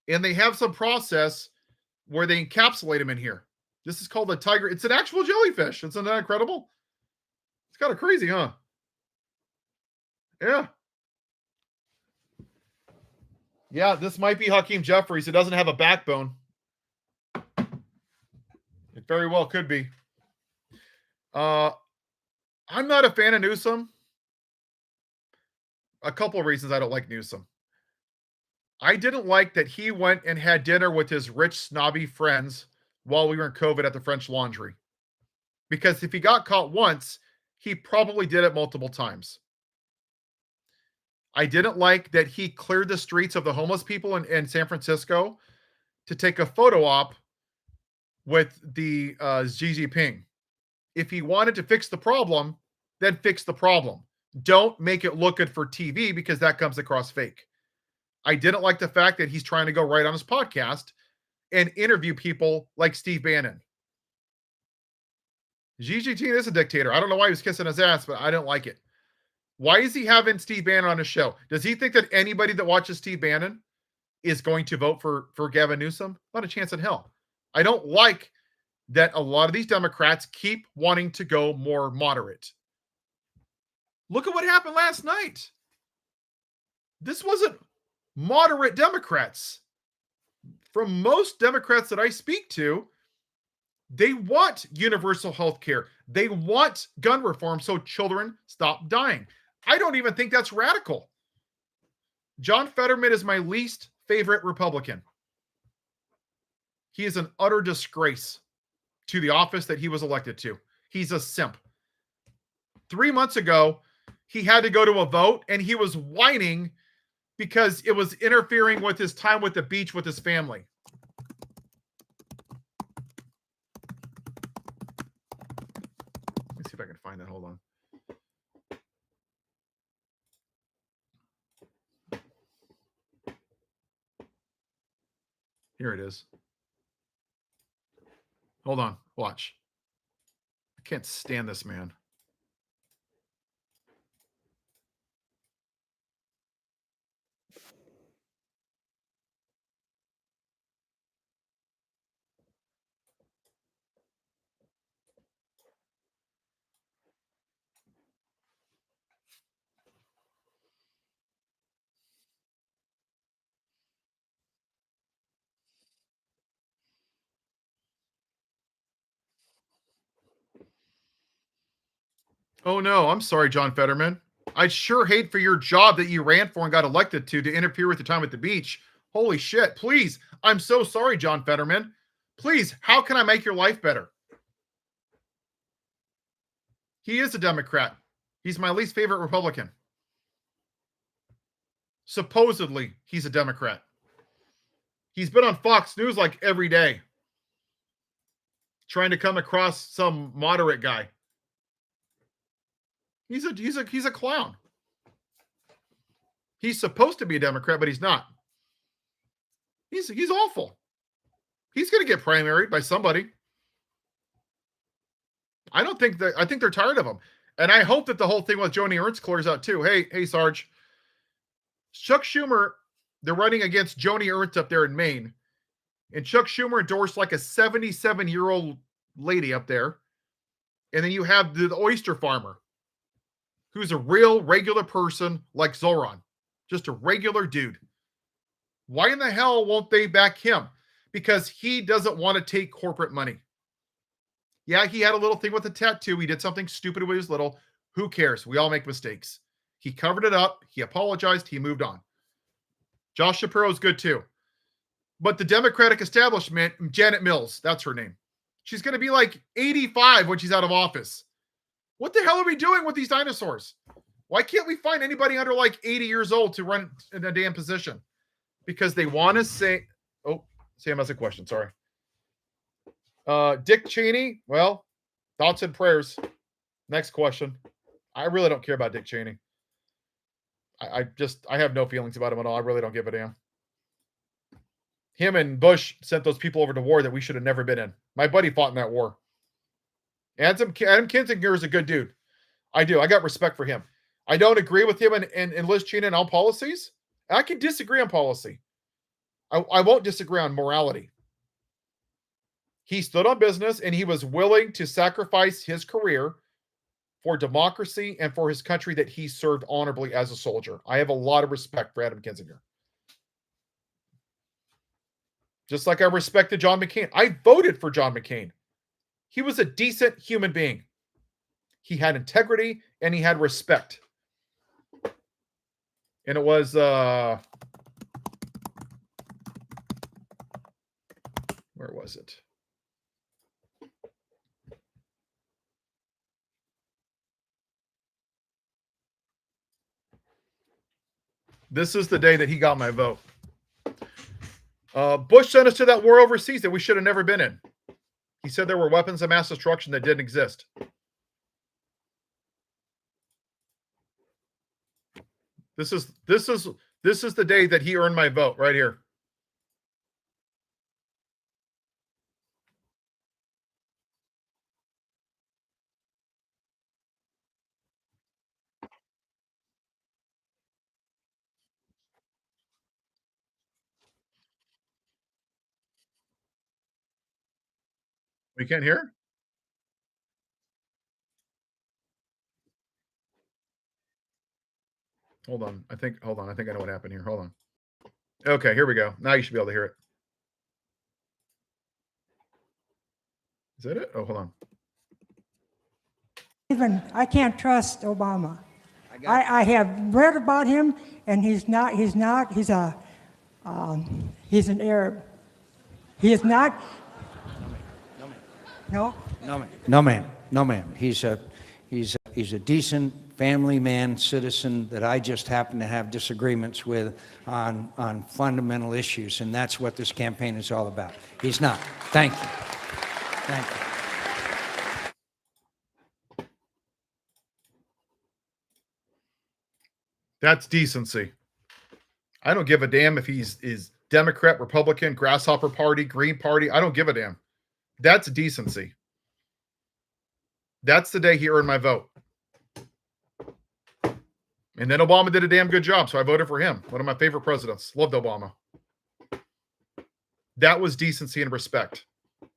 and they have some process where they encapsulate them in here. This is called a tiger. It's an actual jellyfish. Isn't that incredible? It's kind of crazy, huh? Yeah. Yeah, this might be Hakeem Jeffries. It doesn't have a backbone. It very well could be. I'm not a fan of Newsom. A couple of reasons I don't like Newsom. I didn't like that he went and had dinner with his rich, snobby friends while we were in COVID at the French Laundry. Because if he got caught once, he probably did it multiple times. I didn't like that he cleared the streets of the homeless people in San Francisco to take a photo op with the Xi Jinping. If he wanted to fix the problem, then fix the problem. Don't make it look good for TV because that comes across fake. I didn't like the fact that he's trying to go right on his podcast and interview people like Steve Bannon. Xi Jinping is a dictator. I don't know why he was kissing his ass, but I don't like it. Why is he having Steve Bannon on his show? Does he think that anybody that watches Steve Bannon is going to vote for Gavin Newsom? Not a chance in hell. I don't like that a lot of these Democrats keep wanting to go more moderate. Look at what happened last night. This wasn't moderate Democrats. From most Democrats that I speak to, they want universal health care. They want gun reform so children stop dying. I don't even think that's radical. John Fetterman is my least favorite Republican. He is an utter disgrace to the office that he was elected to. He's a simp. 3 months ago, he had to go to a vote, and he was whining because it was interfering with his time with the beach with his family. Let's see if I can find that. Hold on. Here it is. Hold on. Watch. I can't stand this man. Oh, no. I'm sorry, John Fetterman. I'd sure hate for your job that you ran for and got elected to interfere with your time at the beach. Holy shit. Please. I'm so sorry, John Fetterman. Please, how can I make your life better? He is a Democrat. He's my least favorite Republican. Supposedly, he's a Democrat. He's been on Fox News like every day, trying to come across some moderate guy. He's a clown. He's supposed to be a Democrat, but he's not. He's awful. He's going to get primaried by somebody. I think they're tired of him. And I hope that the whole thing with Joni Ernst clears out too. Hey, Sarge. Chuck Schumer, they're running against Joni Ernst up there in Maine. And Chuck Schumer endorsed like a 77-year-old lady up there. And then you have the oyster farmer, who's a real regular person like Zohran. Just a regular dude. Why in the hell won't they back him? Because he doesn't want to take corporate money. Yeah, he had a little thing with a tattoo. He did something stupid when he was little. Who cares? We all make mistakes. He covered it up. He apologized. He moved on. Josh Shapiro's good too. But the Democratic establishment, Janet Mills, that's her name. She's going to be like 85 when she's out of office. What the hell are we doing with these dinosaurs? Why can't we find anybody under like 80 years old to run in a damn position? Because they want to say, oh, Sam has a question. Sorry. Dick Cheney. Well, thoughts and prayers. Next question. I really don't care about Dick Cheney. I have no feelings about him at all. I really don't give a damn. Him and Bush sent those people over to war that we should have never been in. My buddy fought in that war. Adam Kinzinger is a good dude. I do. I got respect for him. I don't agree with him and Liz Cheney on all policies. I can disagree on policy. I won't disagree on morality. He stood on business and he was willing to sacrifice his career for democracy and for his country that he served honorably as a soldier. I have a lot of respect for Adam Kinzinger. Just like I respected John McCain. I voted for John McCain. He was a decent human being. He had integrity and he had respect. And it was where was it? This is the day that he got my vote. Bush sent us to that war overseas that we should have never been in. He said there were weapons of mass destruction that didn't exist. This is the day that he earned my vote right here. We can't hear? Hold on. I think I know what happened here. Hold on. Okay, here we go. Now you should be able to hear it. Is that it? Oh, hold on. Even I can't trust Obama. I have read about him, and he's an Arab. He is not. No? No, ma'am. He's a decent family man, citizen that I just happen to have disagreements with on fundamental issues, and that's what this campaign is all about. He's not. Thank you. Thank you. That's decency. I don't give a damn if he's Democrat, Republican, Grasshopper Party, Green Party. I don't give a damn. That's decency. That's the day he earned my vote. And then Obama did a damn good job, so I voted for him. One of my favorite presidents. Loved Obama. That was decency and respect.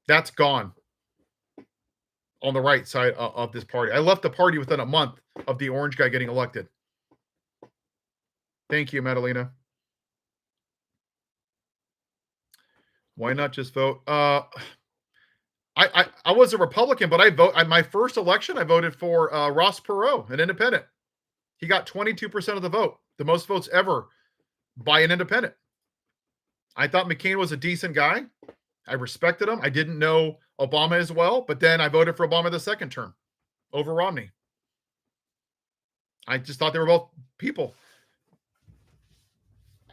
That's gone on the right side of this party. I left the party within a month of the orange guy getting elected. Thank you, Madalena. Why not just vote? I was a Republican, but my first election, I voted for Ross Perot, an independent. He got 22% of the vote, the most votes ever by an independent. I thought McCain was a decent guy. I respected him. I didn't know Obama as well, but then I voted for Obama the second term over Romney. I just thought they were both people.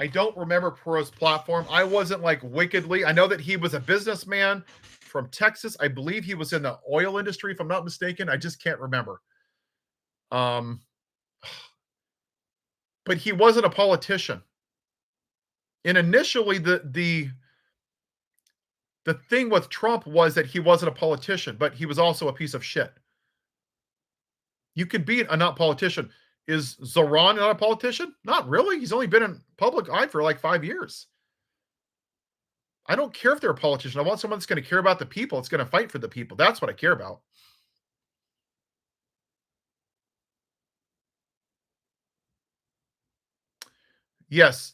I don't remember Perot's platform. I wasn't like wickedly. I know that he was a businessman from Texas. I believe he was in the oil industry, if I'm not mistaken. I just can't remember. But he wasn't a politician. And initially, the thing with Trump was that he wasn't a politician, but he was also a piece of shit. You could be a not politician. Is Zohran not a politician? Not really. He's only been in public eye for like 5 years. I don't care if they're a politician. I want someone that's going to care about the people. It's going to fight for the people. That's what I care about. Yes.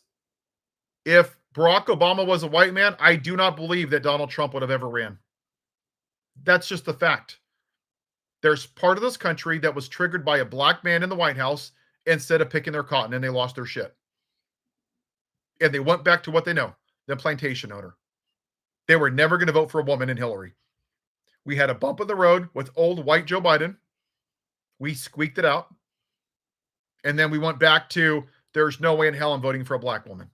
If Barack Obama was a white man, I do not believe that Donald Trump would have ever ran. That's just the fact. There's part of this country that was triggered by a black man in the White House instead of picking their cotton, and they lost their shit. And they went back to what they know, the plantation owner. They were never going to vote for a woman in Hillary. We had a bump in the road with old white Joe Biden. We squeaked it out. And then we went back to, there's no way in hell I'm voting for a black woman.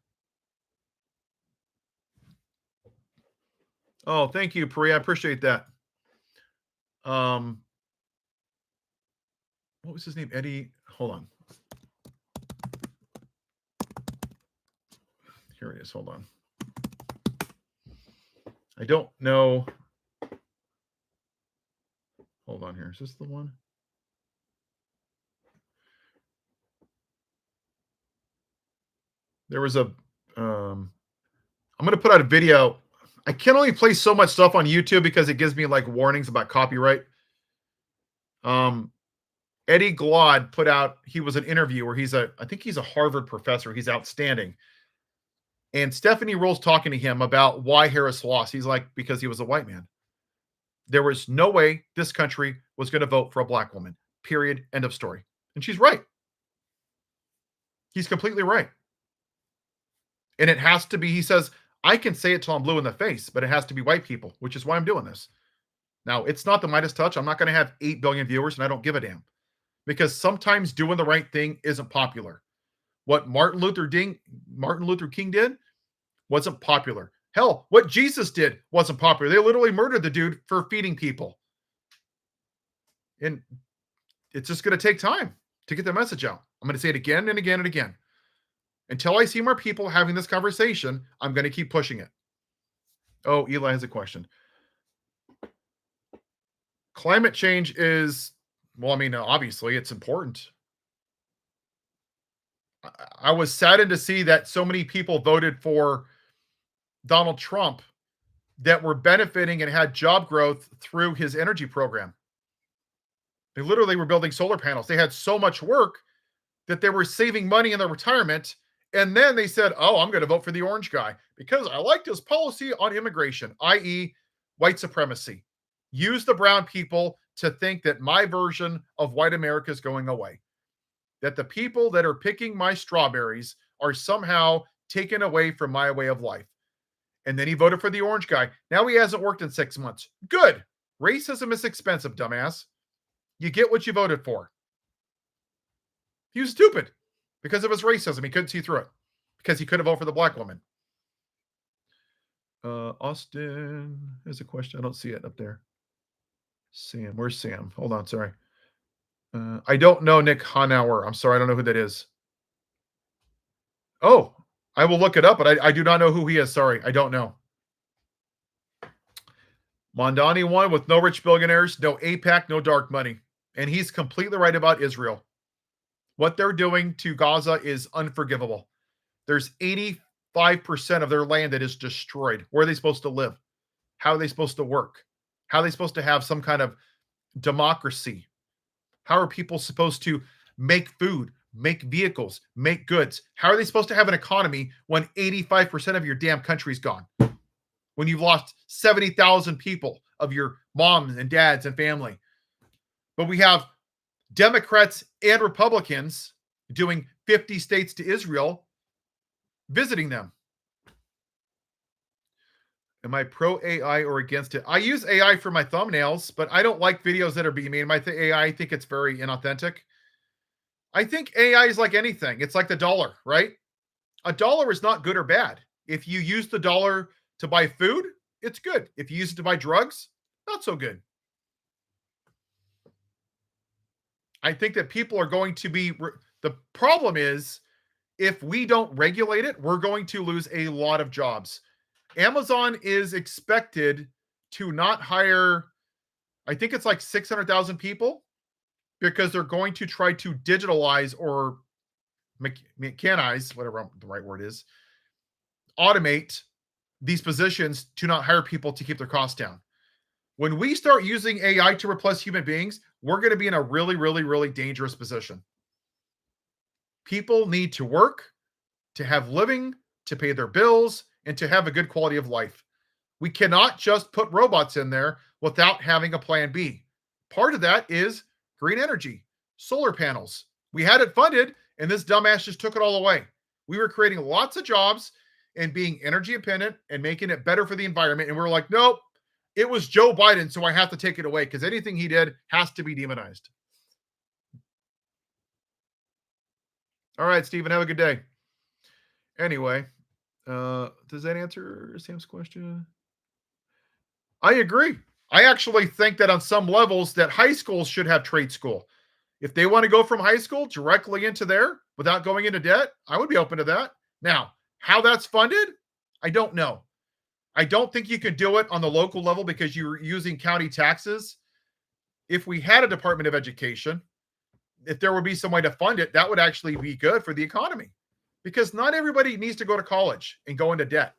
Oh, thank you, Pri. I appreciate that. What was his name? Eddie. Hold on. Here it is. Hold on. I don't know. Hold on here. Is this the one? There was a, I'm going to put out a video. I can only play so much stuff on YouTube because it gives me like warnings about copyright. Eddie Glaude put out, he was an interviewer. I think he's a Harvard professor. He's outstanding. And Stephanie Rule's talking to him about why Harris lost. He's like, because he was a white man. There was no way this country was going to vote for a black woman. Period. End of story. And she's right. He's completely right. And it has to be, he says, I can say it till I'm blue in the face, but it has to be white people, which is why I'm doing this. Now, it's not the Midas touch. I'm not going to have 8 billion viewers, and I don't give a damn. Because sometimes doing the right thing isn't popular. What Martin Luther King did wasn't popular. Hell, what Jesus did wasn't popular. They literally murdered the dude for feeding people. And it's just going to take time to get the message out. I'm going to say it again and again and again. Until I see more people having this conversation, I'm going to keep pushing it. Oh, Eli has a question. Climate change is, well, I mean, obviously it's important. I was saddened to see that so many people voted for Donald Trump that were benefiting and had job growth through his energy program. They literally were building solar panels. They had so much work that they were saving money in their retirement. And then they said, oh, I'm going to vote for the orange guy because I liked his policy on immigration, i.e. white supremacy. Use the brown people to think that my version of white America is going away. that the people that are picking my strawberries are somehow taken away from my way of life. And then he voted for the orange guy. Now he hasn't worked in 6 months. Good. Racism is expensive, dumbass. You get what you voted for. He was stupid because of his racism. He couldn't see through it because he couldn't vote for the black woman. Austin has a question. I don't see it up there. Sam, where's Sam? Hold on, sorry. I don't know Nick Hanauer. I'm sorry, I don't know who that is. Oh, I will look it up, but I do not know who he is. Sorry, I don't know. Mamdani won with no rich billionaires, no AIPAC, no dark money. And he's completely right about Israel. What they're doing to Gaza is unforgivable. There's 85% of their land that is destroyed. Where are they supposed to live? How are they supposed to work? How are they supposed to have some kind of democracy? How are people supposed to make food, make vehicles, make goods? How are they supposed to have an economy when 85% of your damn country's gone? When you've lost 70,000 people of your moms and dads and family. But we have Democrats and Republicans doing 50 states to Israel, visiting them. Am I pro AI or against it? I use AI for my thumbnails, but I don't like videos that are being made. My AI, I think it's very inauthentic. I think AI is like anything. It's like the dollar, right? A dollar is not good or bad. If you use the dollar to buy food, it's good. If you use it to buy drugs, not so good. I think that people are going to be, the problem is if we don't regulate it, we're going to lose a lot of jobs. Amazon is expected to not hire, I think it's like 600,000 people because they're going to try to digitalize or mechanize, whatever the right word is, automate these positions to not hire people to keep their costs down. When we start using AI to replace human beings, we're going to be in a really, really, really dangerous position. People need to work, to have living, to pay their bills, and to have a good quality of life. We cannot just put robots in there without having a plan B. Part of that is green energy, solar panels. We had it funded, and this dumbass just took it all away. We were creating lots of jobs and being energy independent and making it better for the environment. And we were like, nope, it was Joe Biden, so I have to take it away because anything he did has to be demonized. All right, Stephen, have a good day. Anyway, does that answer Sam's question? I agree. I actually think that on some levels that high schools should have trade school. If they want to go from high school directly into there without going into debt, I would be open to that. Now, how that's funded, I don't know. I don't think you could do it on the local level because you're using county taxes. If we had a Department of Education, if there would be some way to fund it, that would actually be good for the economy because not everybody needs to go to college and go into debt.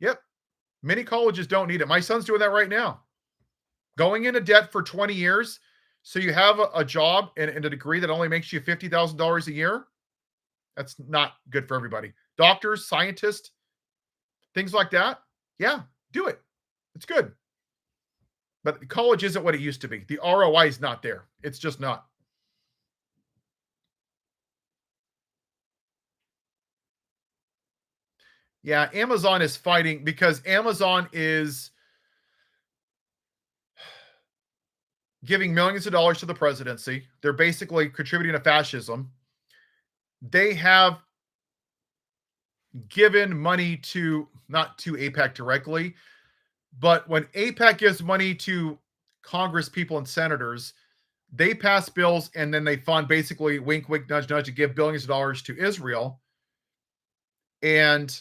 Yep. Many colleges don't need it. My son's doing that right now. Going into debt for 20 years so you have a job and a degree that only makes you $50,000 a year. That's not good for everybody. Doctors, scientists, things like that. Yeah, do it. It's good. But college isn't what it used to be. The ROI is not there. It's just not. Yeah, Amazon is fighting because Amazon is giving millions of dollars to the presidency. They're basically contributing to fascism. They have given money to, not to AIPAC directly, but when AIPAC gives money to Congress people and senators, they pass bills and then they fund basically wink, wink, nudge, nudge to give billions of dollars to Israel. And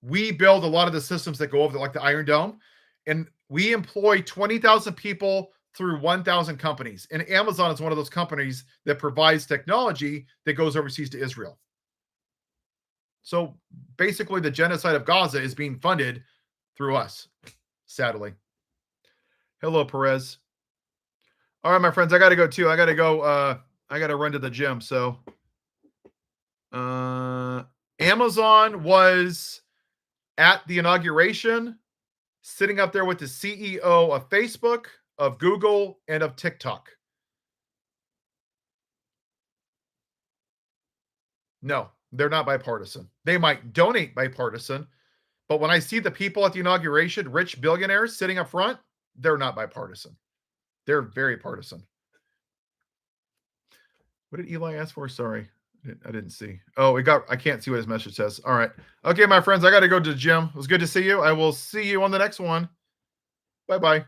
we build a lot of the systems that go over like the Iron Dome. And we employ 20,000 people through 1,000 companies. And Amazon is one of those companies that provides technology that goes overseas to Israel. So basically the genocide of Gaza is being funded through us, sadly. Hello, Perez. All right, my friends, I got to go too. I got to go. I got to run to the gym. So Amazon was at the inauguration, sitting up there with the CEO of Facebook, of Google, and of TikTok. No, they're not bipartisan. They might donate bipartisan, but when I see the people at the inauguration, rich billionaires sitting up front, they're not bipartisan. They're very partisan. What did Eli ask for? Sorry, I didn't see. Oh, I can't see what his message says. All right. Okay, my friends, I got to go to the gym. It was good to see you. I will see you on the next one. Bye-bye.